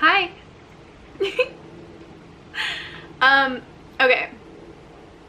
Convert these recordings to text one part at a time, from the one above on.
Hi. Okay.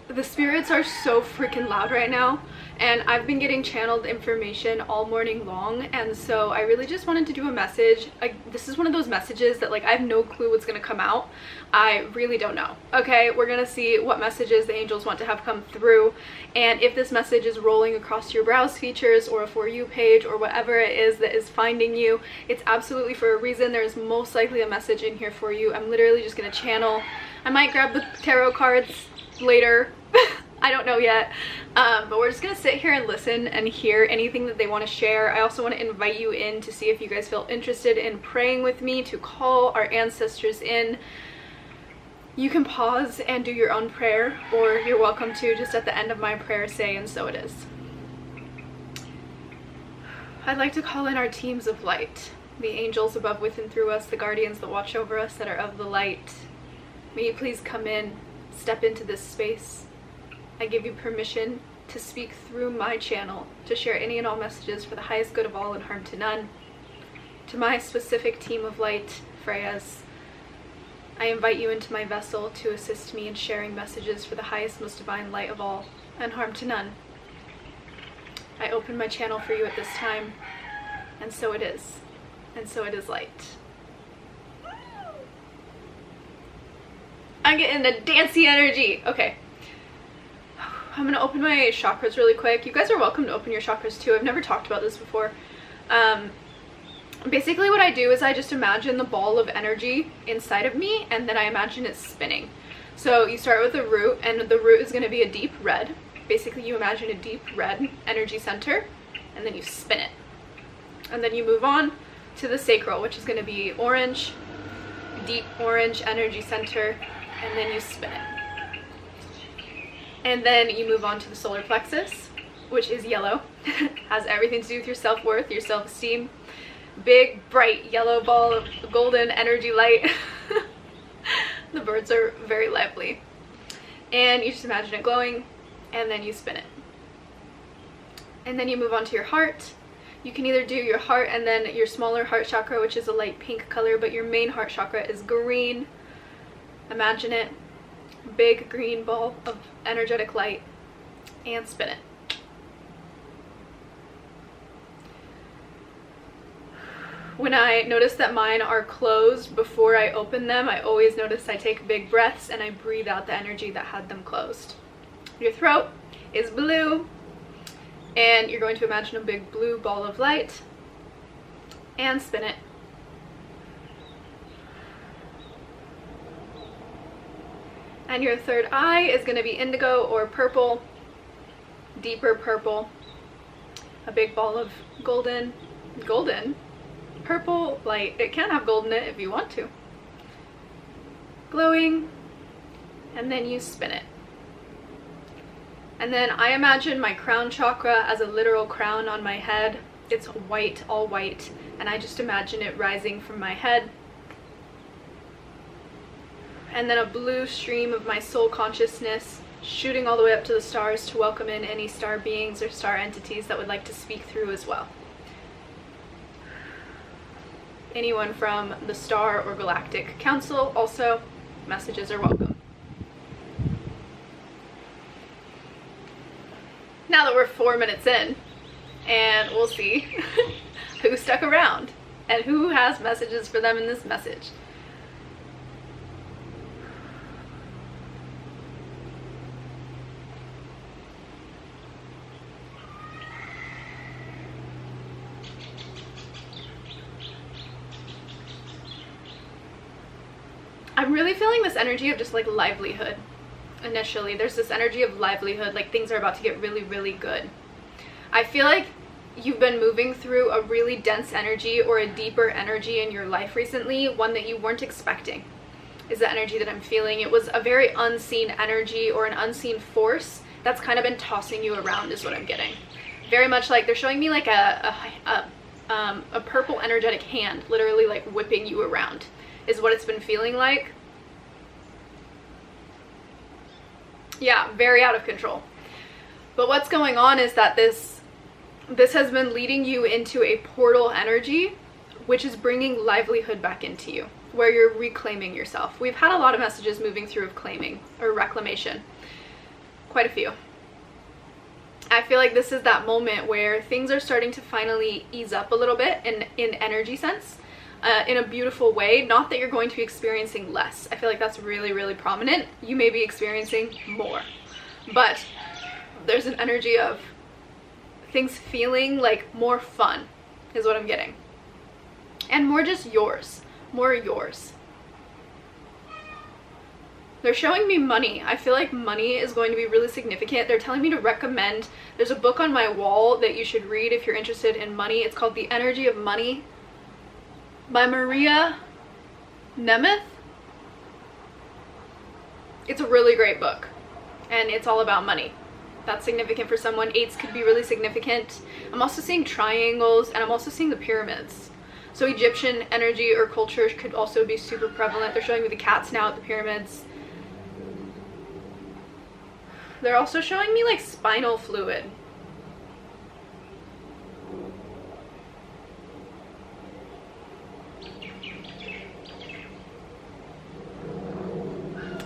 The spirits are so freaking loud right now, and I've been getting channeled information all morning long, and so I really just wanted to do a message. This is one of those messages that, like, I have no clue what's gonna come out. I really don't know. Okay, we're gonna see what messages the angels want to have come through, and if this message is rolling across your browse features or a For You page or whatever it is that is finding you, it's absolutely for a reason. There's most likely a message in here for you. I'm literally just gonna channel. I might grab the tarot cards later. I don't know yet, but we're just gonna sit here and listen and hear anything that they want to share. I also want to invite you in to see if you guys feel interested in praying with me, to call our ancestors in. You can pause and do your own prayer, or you're welcome to just at the end of my prayer say, "And so it is." I'd like to call in our teams of light, the angels above, with, and through us, the guardians that watch over us that are of the light. May you please come in, step into this space. I give you permission to speak through my channel, to share any and all messages for the highest good of all and harm to none. To my specific team of light, Freyas, I invite you into my vessel to assist me in sharing messages for the highest, most divine light of all and harm to none. I open my channel for you at this time, and so it is. And so it is light. I'm getting the dancey energy. Okay. I'm gonna open my chakras really quick. You guys are welcome to open your chakras too. I've never talked about this before. Basically what I do is I just imagine the ball of energy inside of me, and then I imagine it spinning. So you start with the root, and the root is gonna be a deep red. Basically you imagine a deep red energy center, and then you spin it. And then you move on to the sacral, which is gonna be orange, deep orange energy center, and then you spin it. And then you move on to the solar plexus, which is yellow. Has everything to do with your self-worth, your self-esteem. Big, bright yellow ball of golden energy light. The birds are very lively. And you just imagine it glowing, and then you spin it. And then you move on to your heart. You can either do your heart and then your smaller heart chakra, which is a light pink color, but your main heart chakra is green. Imagine it. Big green ball of energetic light, and spin it. When I notice that mine are closed before I open them, I always notice I take big breaths and I breathe out the energy that had them closed. Your throat is blue, and you're going to imagine a big blue ball of light and spin it. And your third eye is going to be indigo or purple, deeper purple, a big ball of golden purple light. It can have gold in it if you want to. Glowing, and then you spin it. And then I imagine my crown chakra as a literal crown on my head. It's white, all white, and I just imagine it rising from my head. And then a blue stream of my soul consciousness shooting all the way up to the stars to welcome in any star beings or star entities that would like to speak through as well. Anyone from the Star or Galactic Council, also, messages are welcome. Now that we're 4 minutes in, and we'll see who stuck around and who has messages for them in this message. I'm really feeling this energy of just like livelihood. Initially, there's this energy of livelihood, like things are about to get really, really good. I feel like you've been moving through a really dense energy or a deeper energy in your life recently, one that you weren't expecting, is the energy that I'm feeling. It was a very unseen energy or an unseen force that's kind of been tossing you around, is what I'm getting. Very much like they're showing me like a purple energetic hand literally like whipping you around, is what it's been feeling like. Yeah, very out of control. But what's going on is that this has been leading you into a portal energy which is bringing livelihood back into you, where you're reclaiming yourself. We've had a lot of messages moving through of claiming or reclamation, quite a few. I feel like this is that moment where things are starting to finally ease up a little bit in energy sense, in a beautiful way. Not that you're going to be experiencing less. I feel like that's really, really prominent. You may be experiencing more, but there's an energy of things feeling like more fun is what I'm getting, and more just yours, more yours. They're showing me money. I feel like money is going to be really significant. They're telling me to recommend, there's a book on my wall that you should read if you're interested in money. It's called The Energy of Money by Maria Nemeth. It's a really great book, and it's all about money. That's significant for someone. 8s could be really significant. I'm also seeing triangles, and I'm also seeing the pyramids. So Egyptian energy or culture could also be super prevalent. They're showing me the cats now at the pyramids. They're also showing me like spinal fluid.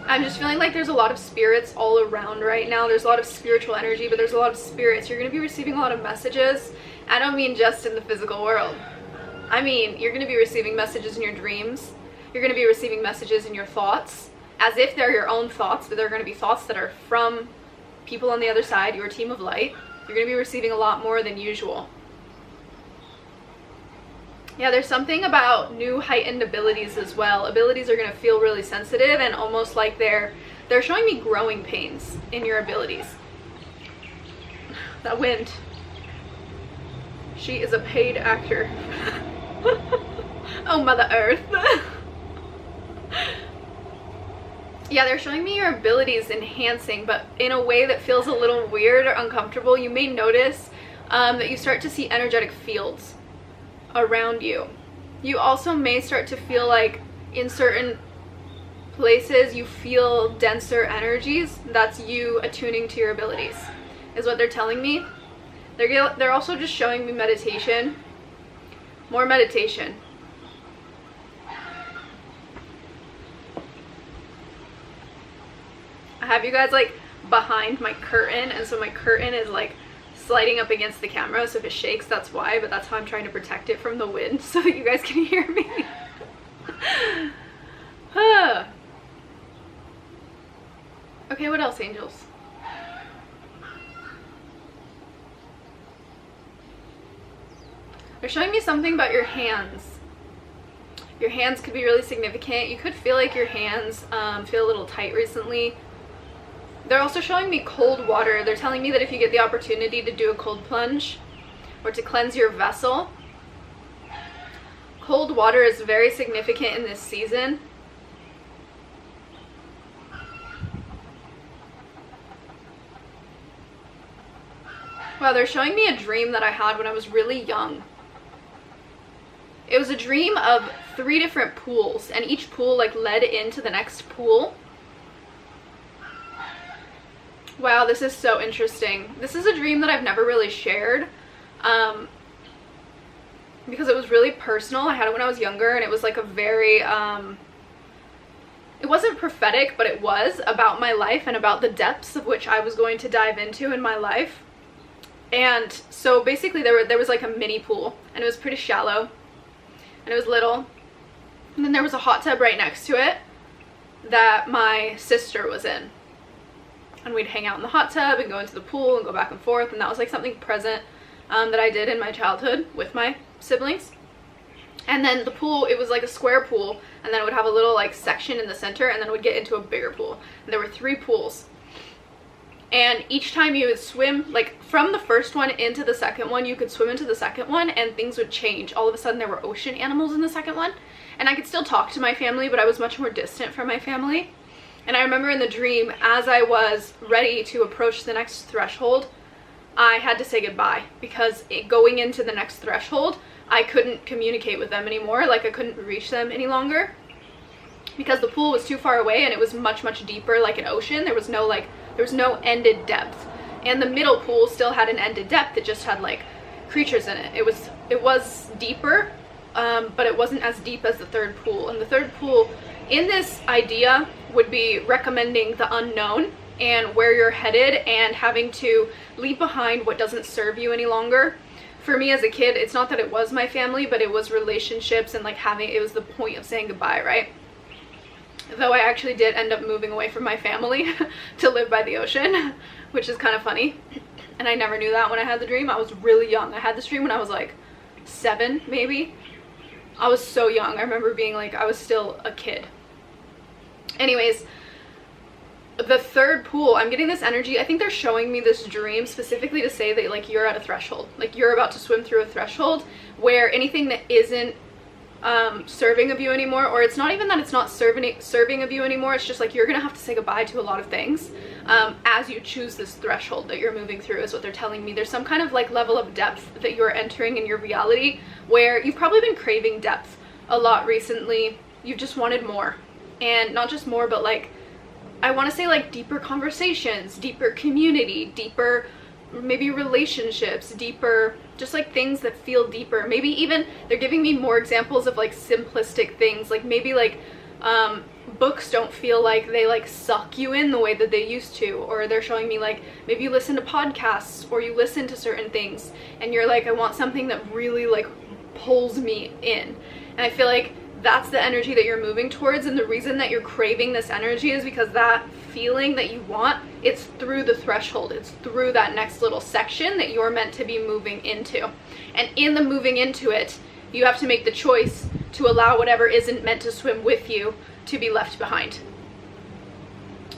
I'm just feeling like there's a lot of spirits all around right now. There's a lot of spiritual energy, but there's a lot of spirits. You're going to be receiving a lot of messages. I don't mean just in the physical world. I mean, you're going to be receiving messages in your dreams. You're going to be receiving messages in your thoughts, as if they're your own thoughts, but they're going to be thoughts that are from people on the other side, your team of light. You're going to be receiving a lot more than usual. Yeah, there's something about new heightened abilities as well. Abilities are going to feel really sensitive and almost like they're showing me growing pains in your abilities. That wind. She is a paid actor. Oh, Mother Earth. Yeah, they're showing me your abilities enhancing, but in a way that feels a little weird or uncomfortable. You may notice that you start to see energetic fields around you. You also may start to feel like in certain places you feel denser energies. That's you attuning to your abilities, is what they're telling me. They're also just showing me meditation. More meditation. I have you guys like behind my curtain, and so my curtain is like sliding up against the camera, so if it shakes, that's why, but that's how I'm trying to protect it from the wind so that you guys can hear me. Okay, what else, angels? They're showing me something about your hands. Your hands could be really significant. You could feel like your hands feel a little tight recently. They're also showing me cold water. They're telling me that if you get the opportunity to do a cold plunge or to cleanse your vessel, cold water is very significant in this season. Wow, they're showing me a dream that I had when I was really young. It was a dream of 3 different pools, and each pool like led into the next pool. Wow, this is so interesting. This is a dream that I've never really shared because it was really personal. I had it when I was younger, and it was like a very, it wasn't prophetic, but it was about my life and about the depths of which I was going to dive into in my life. And so basically there was like a mini pool, and it was pretty shallow, and it was little. And then there was a hot tub right next to it that my sister was in. And we'd hang out in the hot tub and go into the pool and go back and forth, and that was like something present that I did in my childhood with my siblings. And then the pool, it was like a square pool, and then it would have a little like section in the center, and then it would get into a bigger pool. And there were 3 pools, and each time you would swim, like from the first one into the second one, you could swim into the second one and things would change. All of a sudden there were ocean animals in the second one, and I could still talk to my family, but I was much more distant from my family. And I remember in the dream, as I was ready to approach the next threshold, I had to say goodbye, because going into the next threshold, I couldn't communicate with them anymore. Like I couldn't reach them any longer because the pool was too far away, and it was much, much deeper, like an ocean. There was no ended depth. And the middle pool still had an ended depth. It just had like creatures in it. It was deeper, but it wasn't as deep as the third pool. And the third pool in this idea would be recommending the unknown and where you're headed and having to leave behind what doesn't serve you any longer. For me as a kid, it's not that it was my family, but it was relationships and like it was the point of saying goodbye, right? Though I actually did end up moving away from my family to live by the ocean, which is kind of funny. And I never knew that when I had the dream. I was really young. I had this dream when I was like 7, maybe. I was so young. I remember being like, I was still a kid. Anyways, the third pool, I'm getting this energy. I think they're showing me this dream specifically to say that like you're at a threshold, like you're about to swim through a threshold where anything that isn't serving of you anymore, or it's not even that it's not serving of you anymore, it's just like you're gonna have to say goodbye to a lot of things as you choose this threshold that you're moving through, is what they're telling me. There's some kind of like level of depth that you're entering in your reality where you've probably been craving depth a lot recently. You've just wanted more, and not just more, but like I want to say like deeper conversations, deeper community, deeper maybe relationships, deeper just like things that feel deeper. Maybe even they're giving me more examples of like simplistic things, like maybe like books don't feel like they like suck you in the way that they used to, or they're showing me like maybe you listen to podcasts or you listen to certain things and you're like, I want something that really like pulls me in. And I feel like that's the energy that you're moving towards, and the reason that you're craving this energy is because that feeling that you want, it's through the threshold, it's through that next little section that you're meant to be moving into. And in the moving into it, you have to make the choice to allow whatever isn't meant to swim with you to be left behind.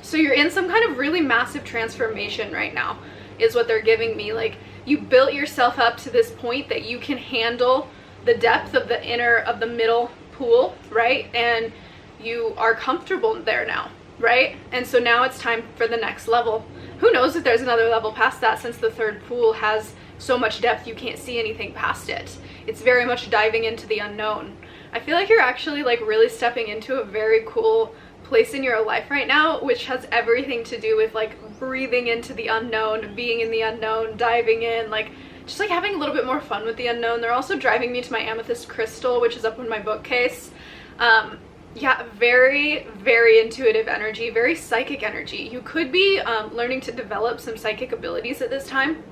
So you're in some kind of really massive transformation right now, is what they're giving me. Like you built yourself up to this point that you can handle the depth of the middle pool, right? And you are comfortable there now, right? And so now it's time for the next level. Who knows if there's another level past that, since the third pool has so much depth you can't see anything past it. It's very much diving into the unknown. I feel like you're actually like really stepping into a very cool place in your life right now, which has everything to do with like breathing into the unknown, being in the unknown, diving in, like just like having a little bit more fun with the unknown. They're also driving me to my amethyst crystal, which is up in my bookcase. Yeah, very, very intuitive energy, very psychic energy. You could be learning to develop some psychic abilities at this time.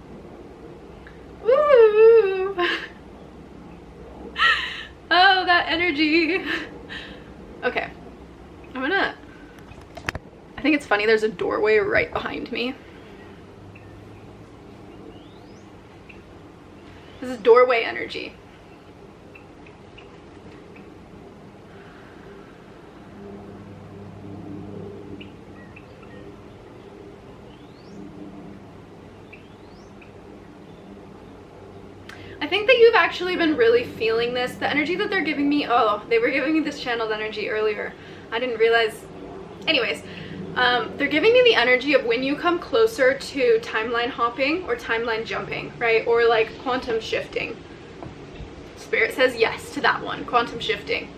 Woo! Oh, that energy. Okay, I think it's funny, there's a doorway right behind me. This is doorway energy. I think that you've actually been really feeling this. The energy that they're giving me, oh, they were giving me this channeled energy earlier. I didn't realize. Anyways, they're giving me the energy of when you come closer to timeline hopping or timeline jumping, right? Or like quantum shifting. Spirit says yes to that one, quantum shifting.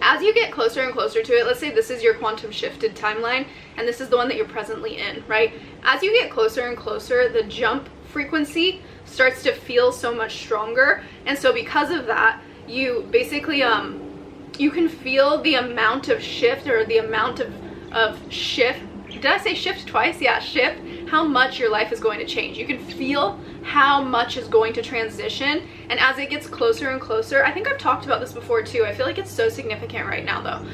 As you get closer and closer to it, let's say this is your quantum shifted timeline and this is the one that you're presently in, right? As you get closer and closer, the jump frequency starts to feel so much stronger. And so because of that, you basically you can feel the amount of shift, or the amount of shift. Did I say shift twice? Yeah, shift. How much your life is going to change. You can feel how much is going to transition. And as it gets closer and closer, I think I've talked about this before too. I feel like it's so significant right now though.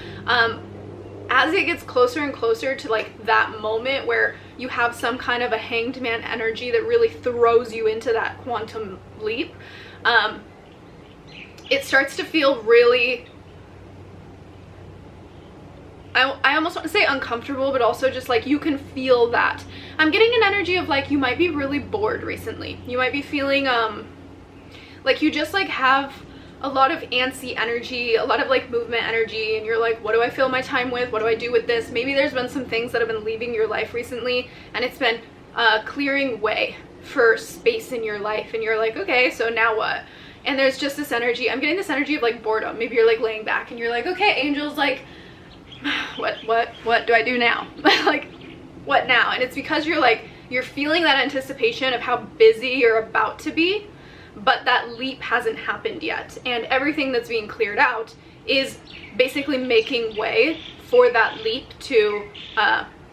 As it gets closer and closer to like that moment where you have some kind of a hanged man energy that really throws you into that quantum leap, it starts to feel really, I almost want to say uncomfortable, but also just like you can feel that. I'm getting an energy of like you might be really bored recently. You might be feeling like you just like have a lot of antsy energy, a lot of like movement energy, and you're like, what do I fill my time with? What do I do with this? Maybe there's been some things that have been leaving your life recently and it's been clearing way for space in your life, and you're like, okay, so now what? And there's just this energy, I'm getting this energy of like boredom. Maybe you're like laying back and you're like, okay, angels, like what do I do now? Like, what now? And it's because you're like, you're feeling that anticipation of how busy you're about to be, but that leap hasn't happened yet. And everything that's being cleared out is basically making way for that leap to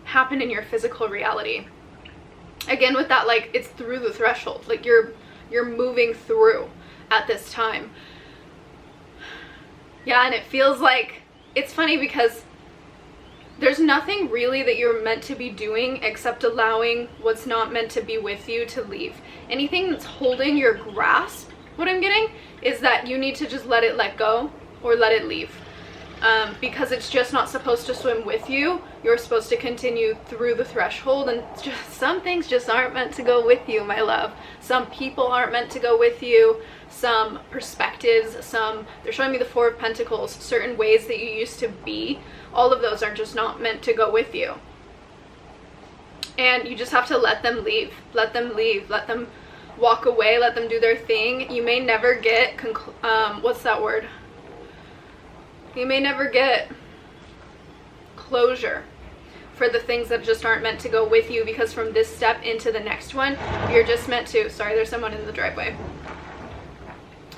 happen in your physical reality. Again, with that, like, it's through the threshold. Like, you're moving through at this time. Yeah, and it feels like, it's funny because there's nothing really that you're meant to be doing except allowing what's not meant to be with you to leave. Anything that's holding your grasp, what I'm getting, is that you need to just let go or let it leave. Because it's just not supposed to swim with you. You're supposed to continue through the threshold, and just some things just aren't meant to go with you, my love. Some people aren't meant to go with you. Some perspectives, they're showing me the Four of Pentacles, certain ways that you used to be. All of those are just not meant to go with you. And you just have to let them leave. Let them leave. Let them walk away. Let them do their thing. You may never get, what's that word? You may never get closure for the things that just aren't meant to go with you, because from this step into the next one, you're just meant to, sorry, there's someone in the driveway.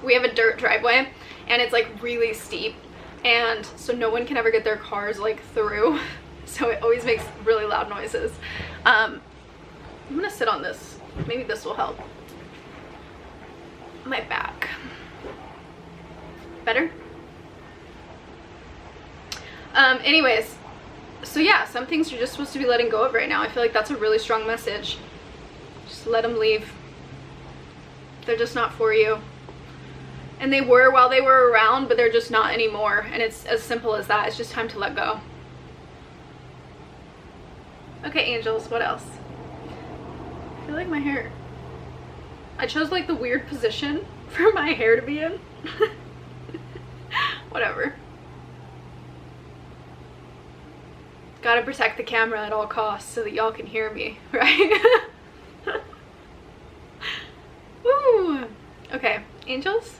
We have a dirt driveway, and it's like really steep, and so no one can ever get their cars like through, so it always makes really loud noises. I'm gonna sit on this. Maybe this will help. My back. Better? Anyways, so yeah, some things you're just supposed to be letting go of right now. I feel like that's a really strong message. Just let them leave. They're just not for you. And they were while they were around, but they're just not anymore. And it's as simple as that. It's just time to let go. Okay, angels, what else? I feel like my hair... I chose like the weird position for my hair to be in. Whatever. Gotta protect the camera at all costs so that y'all can hear me, right? Woo! Okay, angels?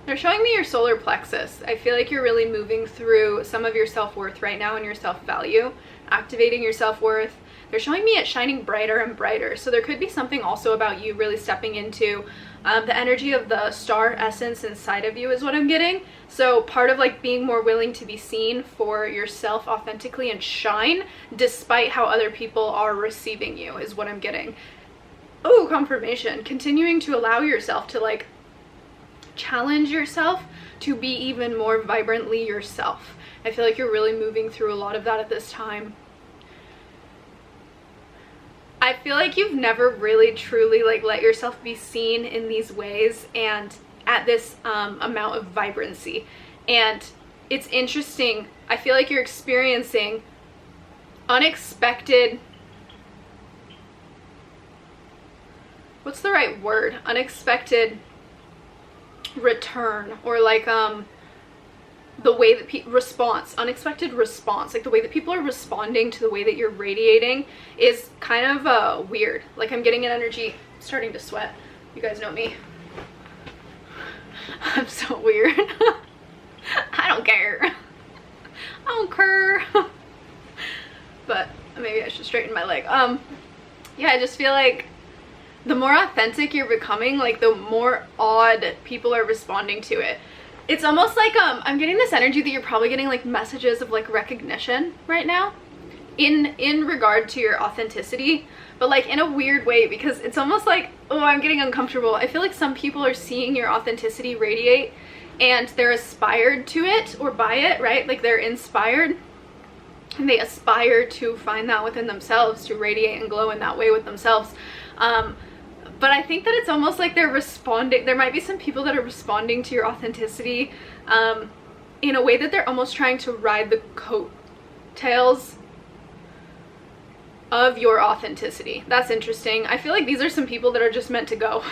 They're showing me your solar plexus. I feel like you're really moving through some of your self-worth right now and your self-value, activating your self-worth. They're showing me it shining brighter and brighter. So there could be something also about you really stepping into the energy of the star essence inside of you is what I'm getting. So part of like being more willing to be seen for yourself authentically and shine despite how other people are receiving you is what I'm getting. Oh, confirmation. Continuing to allow yourself to like challenge yourself to be even more vibrantly yourself. I feel like you're really moving through a lot of that at this time. I feel like you've never really truly like let yourself be seen in these ways and at this amount of vibrancy. And it's interesting. I feel like you're experiencing unexpected, what's the right word? Unexpected return, or like the way that unexpected response, like the way that people are responding to the way that you're radiating is kind of weird. Like I'm getting an energy, starting to sweat. You guys know me. I'm so weird. I don't care. I don't care. But maybe I should straighten my leg. Yeah, I just feel like the more authentic you're becoming, like the more odd people are responding to it. It's almost like I'm getting this energy that you're probably getting like messages of like recognition right now in regard to your authenticity, but like in a weird way, because it's almost like, oh, I'm getting uncomfortable. I feel like some people are seeing your authenticity radiate and they're aspired to it or by it, right? Like they're inspired and they aspire to find that within themselves, to radiate and glow in that way with themselves. But I think that it's almost like they're responding. There might be some people that are responding to your authenticity in a way that they're almost trying to ride the coattails of your authenticity. That's interesting. I feel like these are some people that are just meant to go.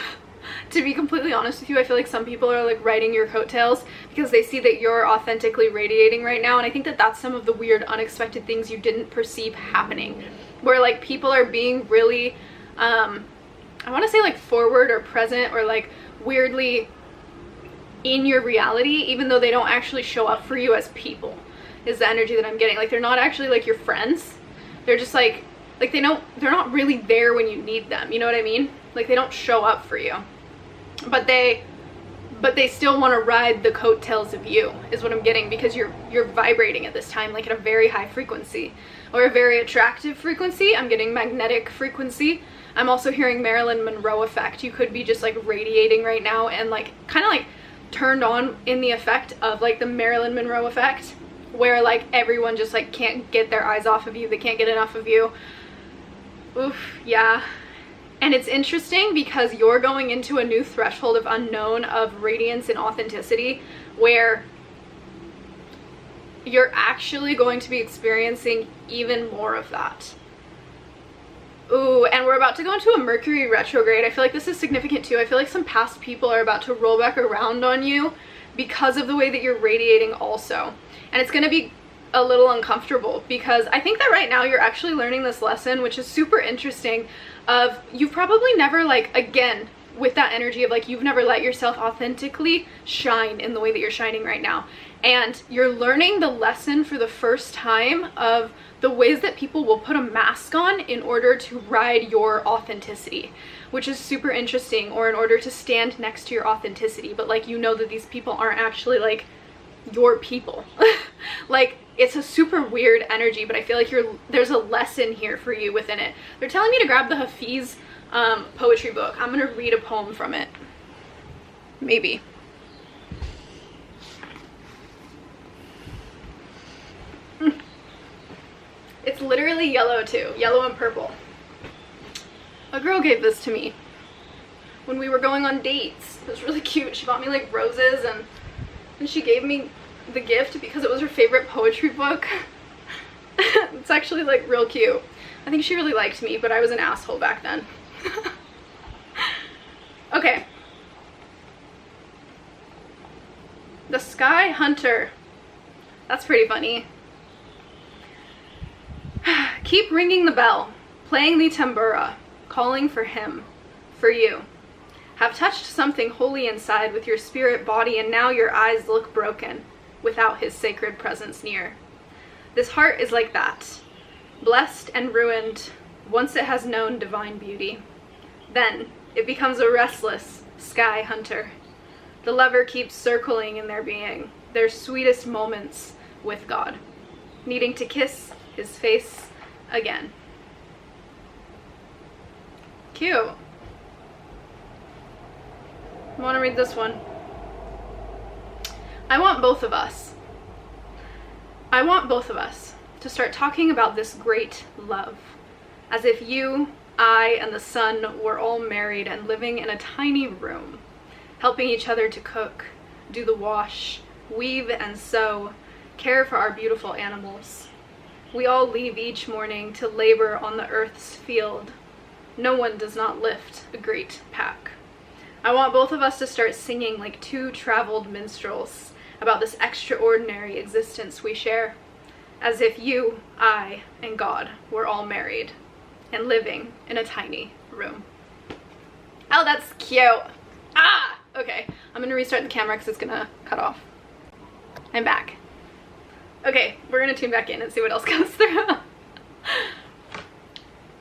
To be completely honest with you, I feel like some people are like riding your coattails because they see that you're authentically radiating right now. And I think that that's some of the weird, unexpected things you didn't perceive happening, where like people are being really, I want to say like forward or present or like weirdly in your reality, even though they don't actually show up for you as people, is the energy that I'm getting. Like they're not actually like your friends, they're just like they're not really there when you need them, you know what I mean? Like they don't show up for you, but they still want to ride the coattails of you, is what I'm getting, because you're vibrating at this time like at a very high frequency, or a very attractive frequency. I'm getting magnetic frequency. I'm also hearing Marilyn Monroe effect. You could be just like radiating right now and like kind of like turned on in the effect of like the Marilyn Monroe effect, where like everyone just like can't get their eyes off of you. They can't get enough of you. Oof, yeah. And it's interesting because you're going into a new threshold of unknown, of radiance and authenticity, where you're actually going to be experiencing even more of that. Ooh, and we're about to go into a Mercury retrograde. I feel like this is significant too. I feel like some past people are about to roll back around on you because of the way that you're radiating also. And it's going to be a little uncomfortable, because I think that right now you're actually learning this lesson, which is super interesting, of you've probably never, like, again, with that energy of like you've never let yourself authentically shine in the way that you're shining right now. And you're learning the lesson for the first time of the ways that people will put a mask on in order to ride your authenticity, which is super interesting, or in order to stand next to your authenticity. But like, you know that these people aren't actually like your people. Like, it's a super weird energy, but I feel like there's a lesson here for you within it. They're telling me to grab the Hafiz poetry book. I'm gonna read a poem from it. Maybe. It's literally yellow too. Yellow and purple. A girl gave this to me when we were going on dates. It was really cute. She bought me like roses, and she gave me the gift because it was her favorite poetry book. It's actually like real cute. I think she really liked me, but I was an asshole back then. Okay. The Sky Hunter. That's pretty funny. Keep ringing the bell, playing the tambura, calling for him, for you. Have touched something holy inside with your spirit body, and now your eyes look broken without his sacred presence near. This heart is like that, blessed and ruined once it has known divine beauty. Then it becomes a restless sky hunter. The lover keeps circling in their being, their sweetest moments with God, needing to kiss his face again. Cute. I want to read this one. I want both of us to start talking about this great love, as if you, I, and the sun were all married and living in a tiny room, helping each other to cook, do the wash, weave and sew, care for our beautiful animals. We all leave each morning to labor on the earth's field. No one does not lift a great pack. I want both of us to start singing like two traveled minstrels about this extraordinary existence we share, as if you, I, and God were all married and living in a tiny room. Oh, that's cute. Ah! Okay, I'm gonna restart the camera because it's gonna cut off. I'm back. Okay, we're gonna tune back in and see what else comes through.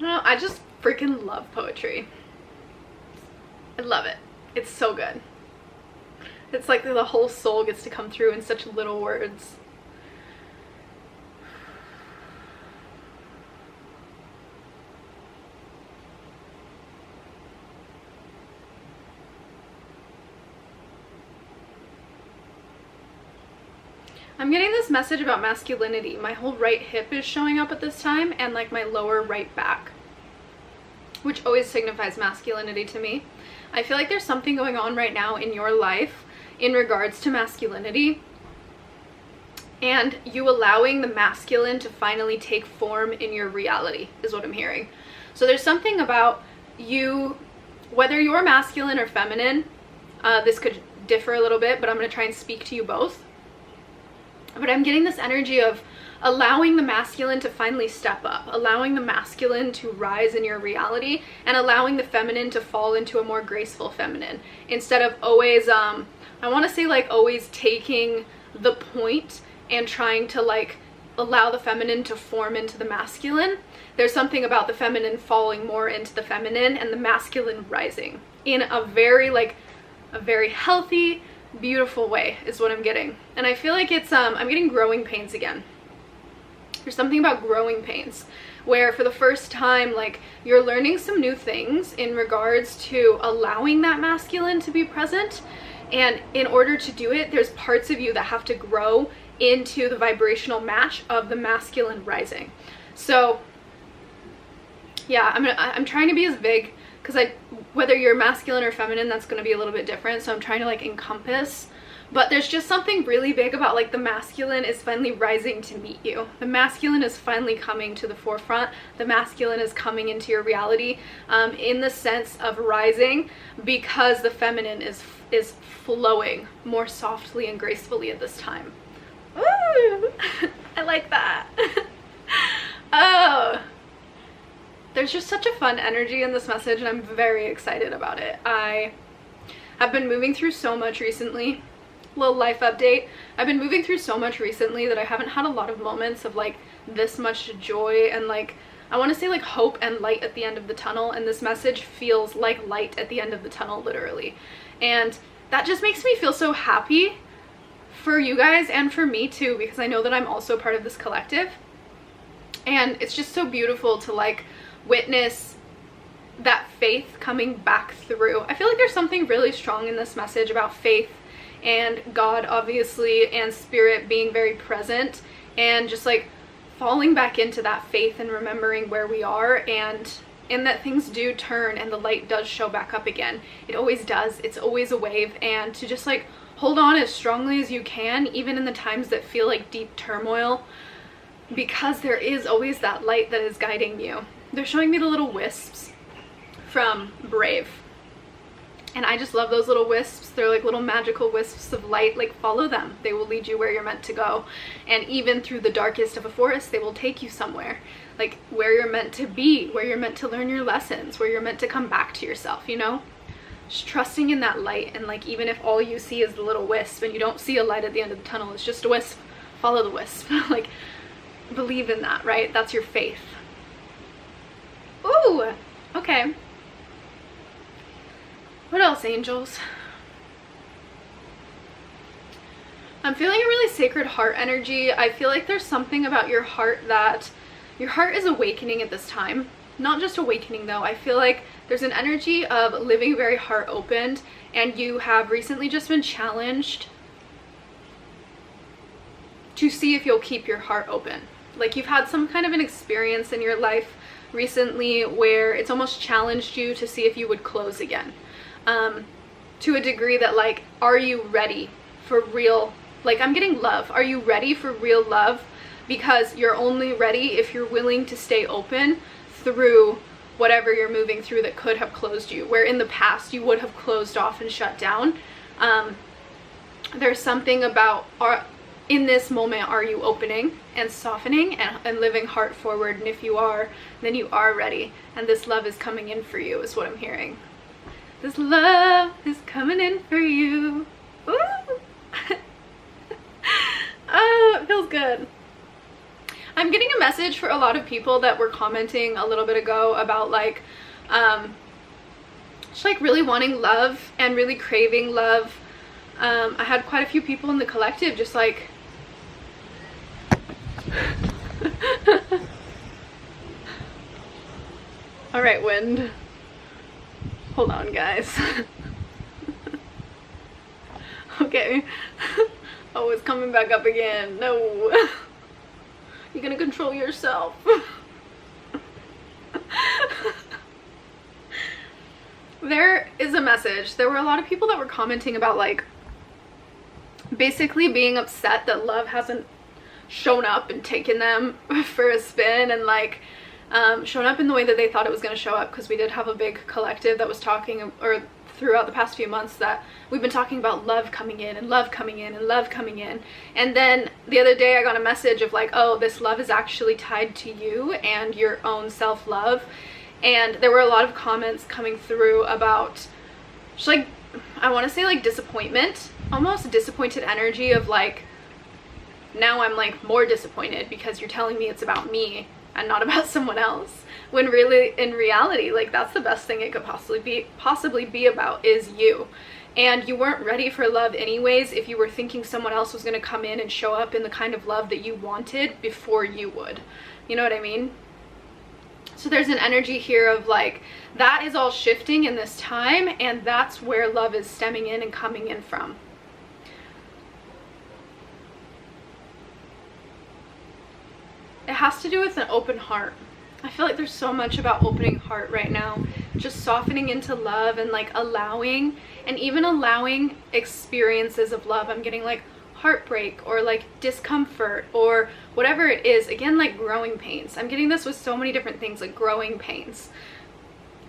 No, I just freaking love poetry. I love it. It's so good. It's like the whole soul gets to come through in such little words. I'm getting this message about masculinity. My whole right hip is showing up at this time, and like my lower right back, which always signifies masculinity to me. I feel like there's something going on right now in your life in regards to masculinity, and you allowing the masculine to finally take form in your reality is what I'm hearing. So there's something about you, whether you're masculine or feminine, this could differ a little bit, but I'm going to try and speak to you both. But I'm getting this energy of allowing the masculine to finally step up, allowing the masculine to rise in your reality, and allowing the feminine to fall into a more graceful feminine, instead of always, I want to say like always taking the point and trying to like allow the feminine to form into the masculine. There's something about the feminine falling more into the feminine and the masculine rising in a very healthy, beautiful way is what I'm getting. And I feel like it's I'm getting growing pains again. There's something about growing pains where for the first time, like, you're learning some new things in regards to allowing that masculine to be present. And in order to do it, there's parts of you that have to grow into the vibrational match of the masculine rising. So yeah, I'm trying to be as big, because whether you're masculine or feminine, that's going to be a little bit different. So I'm trying to like encompass. But there's just something really big about like the masculine is finally rising to meet you. The masculine is finally coming to the forefront. The masculine is coming into your reality in the sense of rising, because the feminine is flowing more softly and gracefully at this time. Ooh, I like that. Oh, there's just such a fun energy in this message, and I'm very excited about it. I have been moving through so much recently. Little life update. I've been moving through so much recently that I haven't had a lot of moments of like this much joy and like, I want to say like hope and light at the end of the tunnel, and this message feels like light at the end of the tunnel, literally. And that just makes me feel so happy for you guys and for me too, because I know that I'm also part of this collective, and it's just so beautiful to like witness that faith coming back through. I feel like there's something really strong in this message about faith and God, obviously, and spirit being very present, and just like falling back into that faith and remembering where we are, and that things do turn and the light does show back up again. It always does. It's always a wave, and to just like hold on as strongly as you can, even in the times that feel like deep turmoil, because there is always that light that is guiding you. They're showing me the little wisps from Brave. And I just love those little wisps. They're like little magical wisps of light. Like, follow them. They will lead you where you're meant to go. And even through the darkest of a forest, they will take you somewhere. Like, where you're meant to be, where you're meant to learn your lessons, where you're meant to come back to yourself, you know? Just trusting in that light. And like, even if all you see is the little wisp and you don't see a light at the end of the tunnel, it's just a wisp. Follow the wisp. Like, believe in that, right? That's your faith. Ooh, okay. What else, angels? I'm feeling a really sacred heart energy. I feel like there's something about your heart that your heart is awakening at this time. Not just awakening though. I feel like there's an energy of living very heart opened, and you have recently just been challenged to see if you'll keep your heart open. Like, you've had some kind of an experience in your life recently where it's almost challenged you to see if you would close again. To a degree that like, are you ready for real, like, I'm getting love. Are you ready for real love? Because you're only ready if you're willing to stay open through whatever you're moving through that could have closed you, where in the past you would have closed off and shut down. There's something about, in this moment, are you opening and softening and living heart forward? And if you are, then you are ready, and this love is coming in for you, is what I'm hearing. This love is coming in for you. Ooh. Oh, it feels good. I'm getting a message for a lot of people that were commenting a little bit ago about like, just like really wanting love and really craving love. I had quite a few people in the collective just like, all right, wind. Hold on, guys. Okay. Oh, it's coming back up again. No. You're gonna control yourself. There is a message. There were a lot of people that were commenting about like basically being upset that love hasn't shown up and taken them for a spin, and like shown up in the way that they thought it was going to show up, because we did have a big collective that was talking, or throughout the past few months, that we've been talking about love coming in and love coming in and love coming in. And then the other day I got a message of like, oh, this love is actually tied to you and your own self-love. And there were a lot of comments coming through about just like, I want to say like disappointment, almost disappointed energy of like, now I'm like more disappointed because you're telling me it's about me and not about someone else, when really in reality, like, that's the best thing it could possibly be about is you. And you weren't ready for love anyways if you were thinking someone else was going to come in and show up in the kind of love that you wanted before you would. You know what I mean? So there's an energy here of like, that is all shifting in this time, and that's where love is stemming in and coming in from. It has to do with an open heart. I feel like there's so much about opening heart right now, just softening into love and like allowing, and even allowing experiences of love. I'm getting like heartbreak or like discomfort or whatever it is. Again, like growing pains. I'm getting this with so many different things, like growing pains.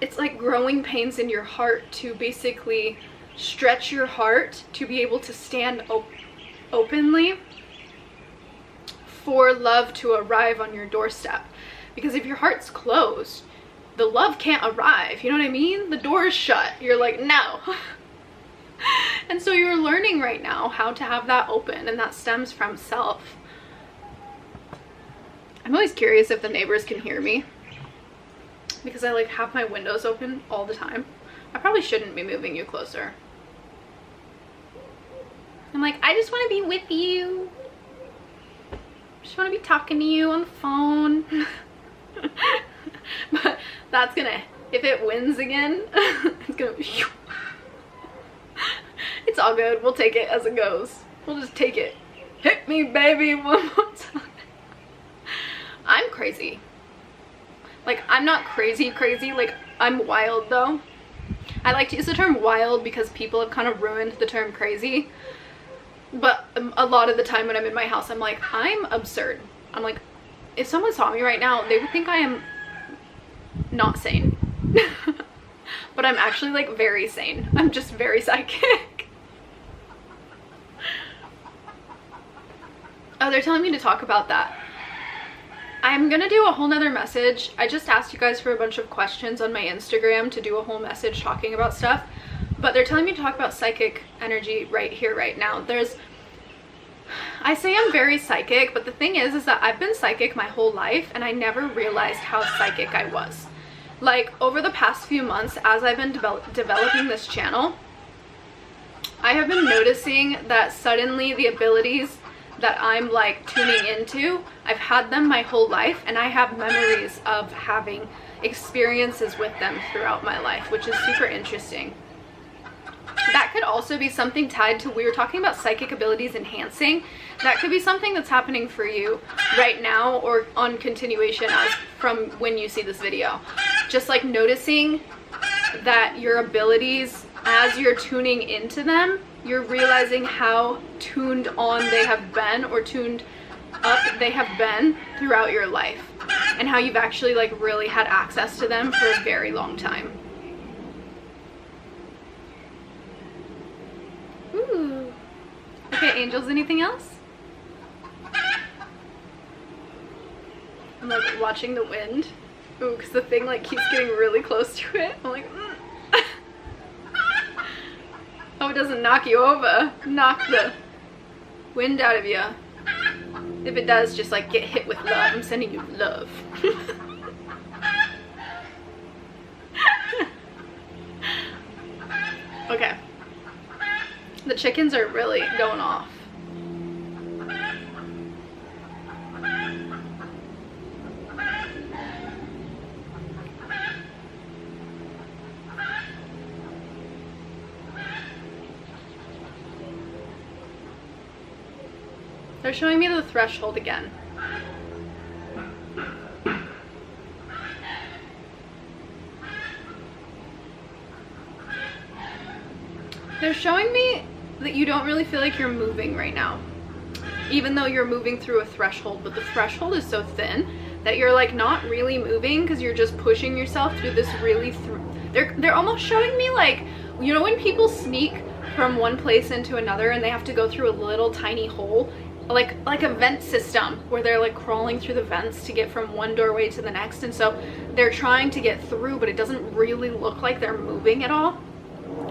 It's like growing pains in your heart to basically stretch your heart to be able to stand openly for love to arrive on your doorstep. Because if your heart's closed, the love can't arrive. You know what I mean? The door is shut. You're like, no. And so you're learning right now how to have that open, and that stems from self. I'm always curious if the neighbors can hear me, because I like have my windows open all the time. I probably shouldn't be moving you closer. I'm like, I just want to be with you. I just want to be talking to you on the phone. But that's gonna, if it wins again, it's gonna be, it's all good. We'll take it as it goes. We'll just take it. Hit me, baby, one more time. I'm crazy. Like, I'm not crazy, like, I'm wild though. I like to use the term wild because people have kind of ruined the term crazy. But a lot of the time when I'm in my house, I'm like, I'm absurd. I'm like, if someone saw me right now, they would think I am not sane. But I'm actually like very sane. I'm just very psychic. Oh, they're telling me to talk about that. I'm gonna do a whole nother message. I just asked you guys for a bunch of questions on my Instagram to do a whole message talking about stuff. But they're telling me to talk about psychic energy right here, right now. I say I'm very psychic, but the thing is that I've been psychic my whole life, and I never realized how psychic I was. Like, over the past few months, as I've been developing this channel, I have been noticing that suddenly the abilities that I'm like tuning into, I've had them my whole life, and I have memories of having experiences with them throughout my life, which is super interesting. That could also be something tied to, we were talking about psychic abilities enhancing. That could be something that's happening for you right now or on continuation as from when you see this video. Just like noticing that your abilities, as you're tuning into them, you're realizing how tuned on they have been or tuned up they have been throughout your life, and how you've actually like really had access to them for a very long time. Ooh. Okay, angels, anything else? I'm like watching the wind. Ooh, because the thing like keeps getting really close to it. I'm like, oh, it doesn't knock you over. Knock the wind out of you. If it does, just like get hit with love. I'm sending you love. Okay. The chickens are really going off. They're showing me the threshold again. They're showing me that you don't really feel like you're moving right now, even though you're moving through a threshold, but the threshold is so thin that you're like not really moving because you're just pushing yourself through this really they're almost showing me like, you know when people sneak from one place into another and they have to go through a little tiny hole, like a vent system where they're like crawling through the vents to get from one doorway to the next, and so they're trying to get through, but it doesn't really look like they're moving at all.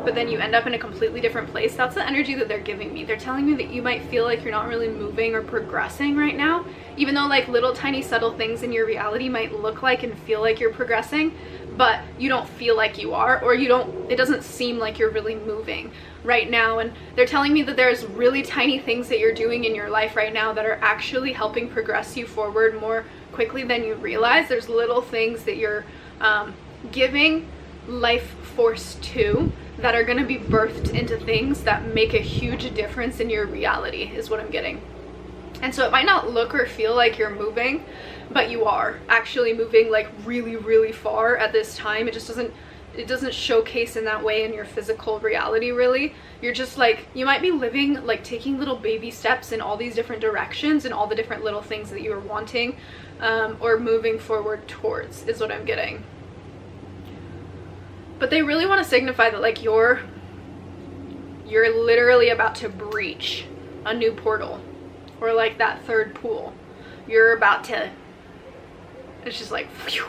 but then you end up in a completely different place. That's the energy that they're giving me. They're telling me that you might feel like you're not really moving or progressing right now, even though like little tiny subtle things in your reality might look like and feel like you're progressing, but you don't feel like you are, or it doesn't seem like you're really moving right now. And they're telling me that there's really tiny things that you're doing in your life right now that are actually helping progress you forward more quickly than you realize. There's little things that you're giving life force to that are going to be birthed into things that make a huge difference in your reality, is what I'm getting. And so it might not look or feel like you're moving, but you are actually moving like really, really far at this time. It just doesn't showcase in that way in your physical reality, really. You're just like, you might be living, like taking little baby steps in all these different directions and all the different little things that you are wanting or moving forward towards, is what I'm getting. But they really want to signify that like you're literally about to breach a new portal, or like that third pool. You're about to, it's just like, phew.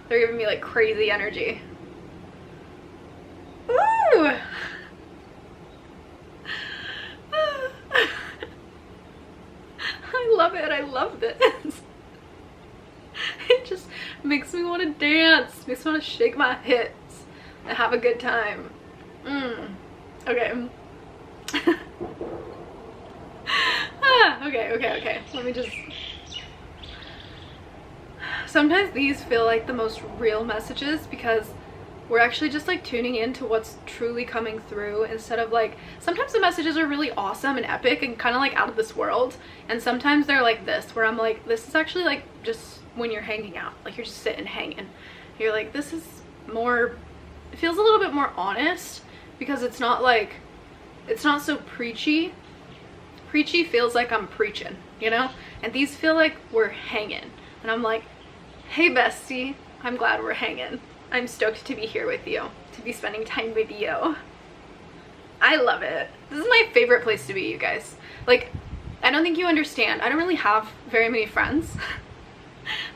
They're giving me like crazy energy. Ooh. I love it. I love this. It just makes me want to dance, makes me want to shake my hips and have a good time. Okay. Okay. Let me just... Sometimes these feel like the most real messages because we're actually just like tuning into what's truly coming through, instead of like, sometimes the messages are really awesome and epic and kind of like out of this world, and sometimes they're like this, where I'm like, this is actually like just when you're hanging out, like you're just sitting hanging, you're like, this is more, it feels a little bit more honest because it's not like, it's not so preachy feels like I'm preaching, you know, and these feel like we're hanging, and I'm like, hey bestie, I'm glad we're hanging. I'm stoked to be here with you, to be spending time with you. I love it. This is my favorite place to be, you guys. Like, I don't think you understand. I don't really have very many friends.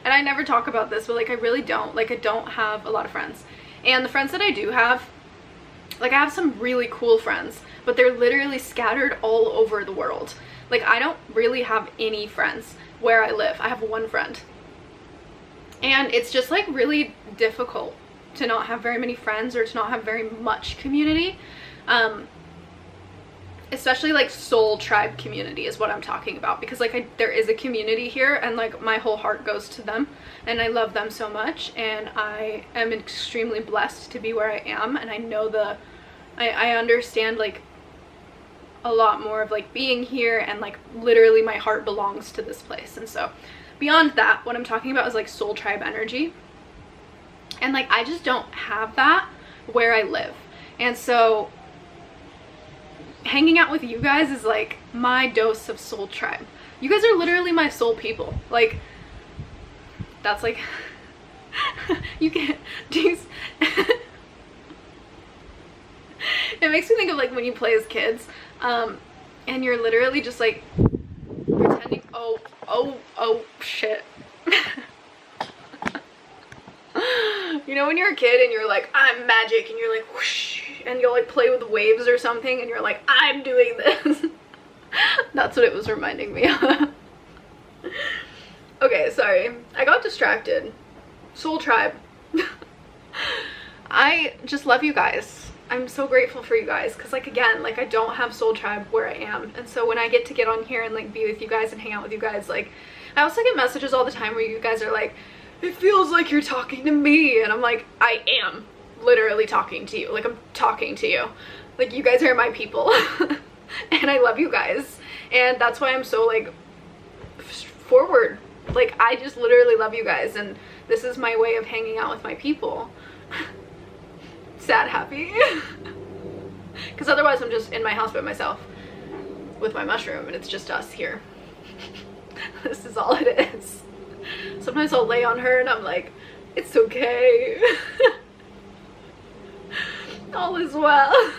And I never talk about this, but like I really don't. Like, I don't have a lot of friends. And the friends that I do have, like I have some really cool friends, but they're literally scattered all over the world. Like, I don't really have any friends where I live. I have one friend. And it's just like really difficult to not have very many friends or to not have very much community. Especially like soul tribe community is what I'm talking about, because like there is a community here, and like my whole heart goes to them and I love them so much, and I am extremely blessed to be where I am, and I know I understand like a lot more of like being here, and like literally my heart belongs to this place. And so beyond that, what I'm talking about is like soul tribe energy, and like I just don't have that where I live. And so hanging out with you guys is like my dose of soul tribe. You guys are literally my soul people. Like, that's like you can't do. It makes me think of like when you play as kids and you're literally just like pretending, oh shit. You know when you're a kid and you're like, I'm magic, and you're like whoosh, and you'll like play with waves or something, and you're like, I'm doing this. That's what it was reminding me of. Okay, sorry, I got distracted. Soul tribe. I just love you guys. I'm so grateful for you guys, because like again, like I don't have soul tribe where I am, and so when I get on here and like be with you guys and hang out with you guys, like I also get messages all the time where you guys are like, it feels like you're talking to me, and I'm like, I am literally talking to you. Like, I'm talking to you. Like, you guys are my people. And I love you guys, and that's why I'm so like forward. Like, I just literally love you guys, and this is my way of hanging out with my people. Sad, happy. Because otherwise I'm just in my house by myself with my mushroom, and it's just us here. This is all it is. Sometimes I'll lay on her and I'm like, it's okay. All is well.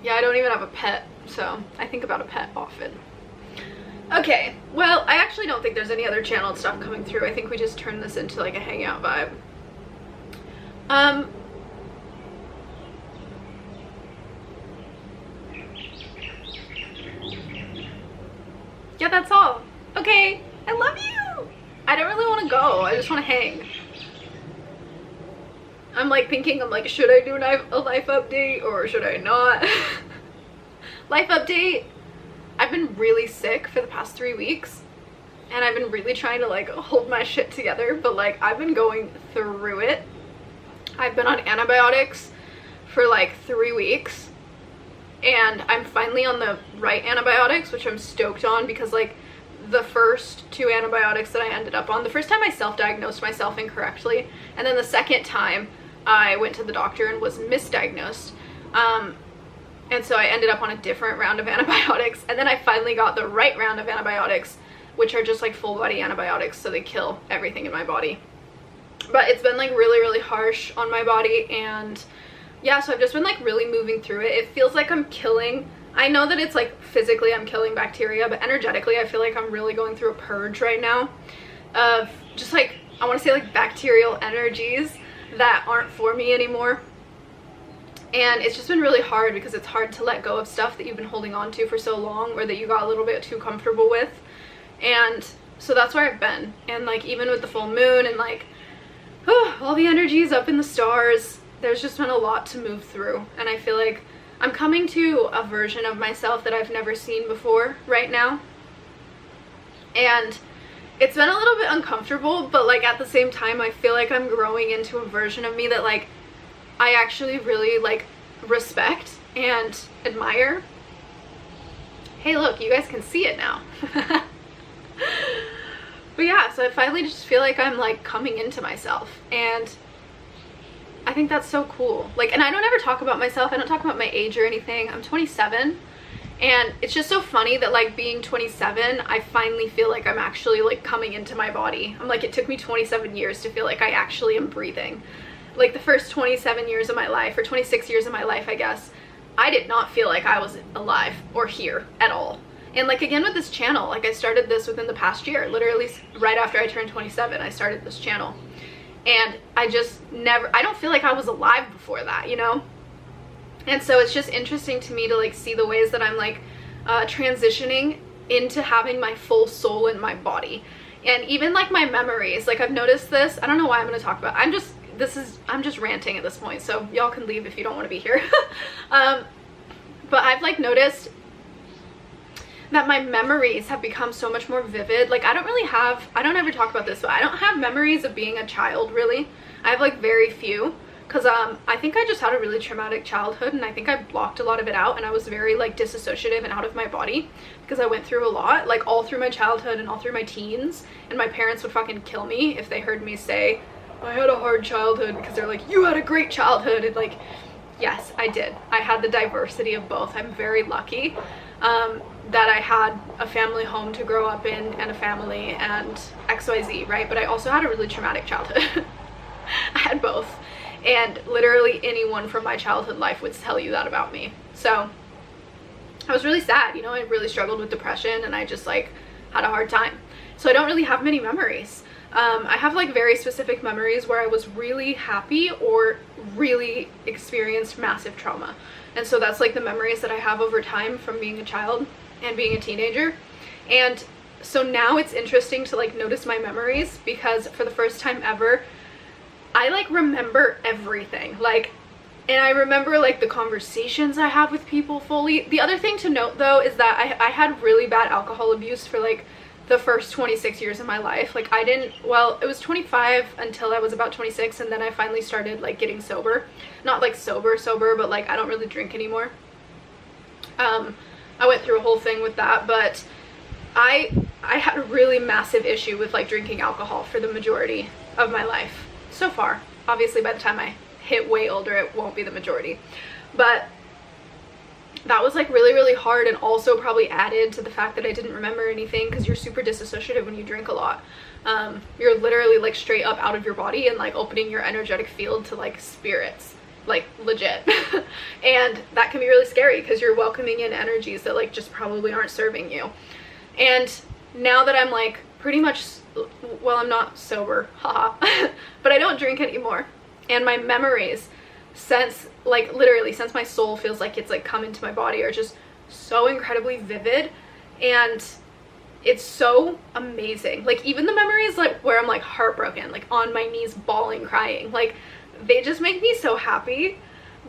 Yeah, I don't even have a pet, so I think about a pet often. Okay, well, I actually don't think there's any other channeled stuff coming through. I think we just turned this into like a hangout vibe. Um, yeah, that's all. Okay, I love you. I don't really want to go. I just want to hang. I'm like thinking, I'm like, should I do a life update or should I not? Life update. I've been really sick for the past 3 weeks and I've been really trying to like hold my shit together, but like I've been going through it. I've been on antibiotics for like 3 weeks and I'm finally on the right antibiotics, which I'm stoked on, because like the first 2 antibiotics that I ended up on, the first time I self-diagnosed myself incorrectly, and then the second time I went to the doctor and was misdiagnosed. And so I ended up on a different round of antibiotics, and then I finally got the right round of antibiotics, which are just like full body antibiotics, so they kill everything in my body. But it's been like really, really harsh on my body, and yeah, so I've just been like really moving through it. It feels like I'm killing, I know that it's like physically I'm killing bacteria, but energetically I feel like I'm really going through a purge right now of just like, I want to say like bacterial energies that aren't for me anymore. And it's just been really hard because it's hard to let go of stuff that you've been holding on to for so long, or that you got a little bit too comfortable with. And so that's where I've been. And like even with the full moon and like all the energies up in the stars, there's just been a lot to move through. And I feel like I'm coming to a version of myself that I've never seen before right now. And it's been a little bit uncomfortable, but like at the same time I feel like I'm growing into a version of me that like I actually really like respect and admire. Hey look, you guys can see it now. But yeah, so I finally just feel like I'm like coming into myself, and I think that's so cool. Like, and I don't ever talk about myself, I don't talk about my age or anything. I'm 27. And it's just so funny that like being 27, I finally feel like I'm actually like coming into my body. I'm like, it took me 27 years to feel like I actually am breathing. Like the first 27 years of my life, or 26 years of my life, I guess, I did not feel like I was alive or here at all. And like again with this channel, like I started this within the past year, literally right after I turned 27, I started this channel. And I just never, I don't feel like I was alive before that, you know? And so it's just interesting to me to like see the ways that I'm like transitioning into having my full soul in my body. And even like my memories, like I've noticed this, I don't know why I'm going to talk about, I'm just ranting at this point, so y'all can leave if you don't want to be here. But I've like noticed that my memories have become so much more vivid. Like I don't ever talk about this, but I don't have memories of being a child really. I have like very few. Because I think I just had a really traumatic childhood, and I think I blocked a lot of it out, and I was very like disassociative and out of my body because I went through a lot, like all through my childhood and all through my teens, and my parents would fucking kill me if they heard me say I had a hard childhood, because they're like, you had a great childhood. And like, yes, I did. I had the diversity of both. I'm very lucky that I had a family home to grow up in and a family and XYZ, right? But I also had a really traumatic childhood. I had both. And literally anyone from my childhood life would tell you that about me. So I was really sad, you know, I really struggled with depression, and I just like had a hard time. So I don't really have many memories. I have like very specific memories where I was really happy or really experienced massive trauma. And so that's like the memories that I have over time from being a child and being a teenager. And so now it's interesting to like notice my memories, because for the first time ever, I like remember everything, like, and I remember like the conversations I have with people fully. The other thing to note though is that I had really bad alcohol abuse for like the first 26 years of my life. Like I didn't, well, it was 25 until I was about 26, and then I finally started like getting sober. Not like sober, but like I don't really drink anymore. I went through a whole thing with that, but I had a really massive issue with like drinking alcohol for the majority of my life. So far. Obviously by the time I hit way older it won't be the majority, but that was like really, really hard, and also probably added to the fact that I didn't remember anything, because you're super disassociative when you drink a lot. You're literally like straight up out of your body and like opening your energetic field to like spirits, like legit. And that can be really scary because you're welcoming in energies that like just probably aren't serving you. And now that I'm like pretty much, well, I'm not sober, haha, but I don't drink anymore, and my memories since, like, literally since my soul feels like it's like come into my body are just so incredibly vivid, and it's so amazing. Like, even the memories like where I'm like heartbroken, like on my knees bawling, crying, like they just make me so happy,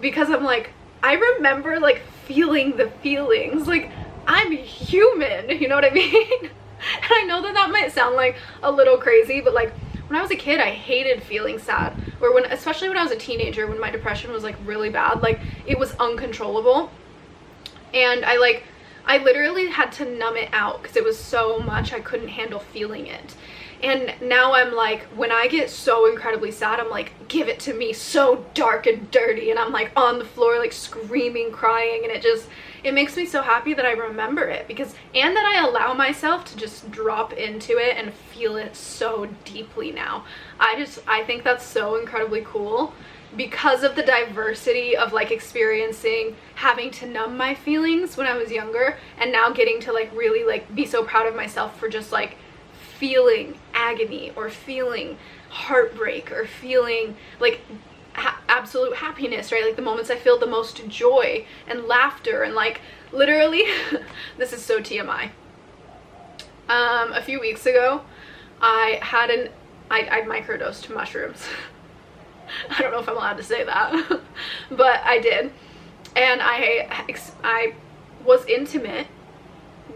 because I'm like, I remember like feeling the feelings, like I'm human, you know what I mean? And I know that that might sound like a little crazy, but like when I was a kid, I hated feeling sad, or when, especially when I was a teenager, when my depression was like really bad, like it was uncontrollable, and I literally had to numb it out because it was so much, I couldn't handle feeling it. And now I'm like, when I get so incredibly sad, I'm like, give it to me so dark and dirty, and I'm like on the floor like screaming, crying, and it makes me so happy that I remember it, because, and that I allow myself to just drop into it and feel it so deeply now. I think that's so incredibly cool, because of the diversity of like experiencing having to numb my feelings when I was younger, and now getting to like really like be so proud of myself for just like feeling agony, or feeling heartbreak, or feeling like absolute happiness, right? Like the moments I feel the most joy and laughter, and like literally this is so TMI. A few weeks ago I microdosed mushrooms. I don't know if I'm allowed to say that, but I did, and I was intimate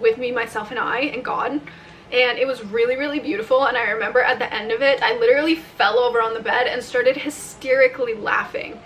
with me, myself, and I, and God, and it was really, really beautiful. And I remember at the end of it, I literally fell over on the bed and started hysterically laughing,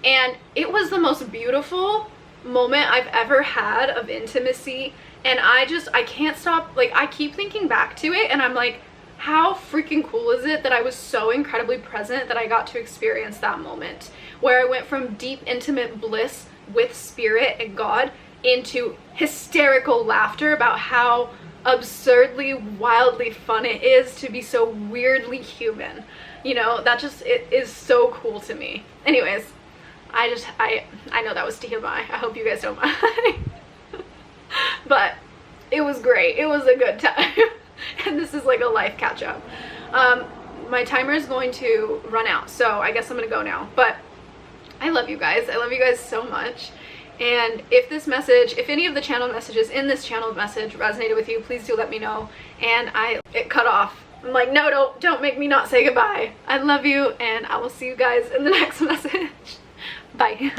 and it was the most beautiful moment I've ever had of intimacy. And I can't stop, like I keep thinking back to it, and I'm like, how freaking cool is it that I was so incredibly present, that I got to experience that moment where I went from deep intimate bliss with spirit and God into hysterical laughter about how absurdly, wildly fun it is to be so weirdly human. You know, that just, it is so cool to me. Anyways, I know that was TMI. I hope you guys don't mind. But it was great. It was a good time. And this is like a life catch-up. My timer is going to run out, so I guess I'm gonna go now. But I love you guys. I love you guys so much. And if this message, if any of the channel messages in this channel message resonated with you, please do let me know. And it cut off. I'm like, no, don't make me not say goodbye. I love you, and I will see you guys in the next message. Bye.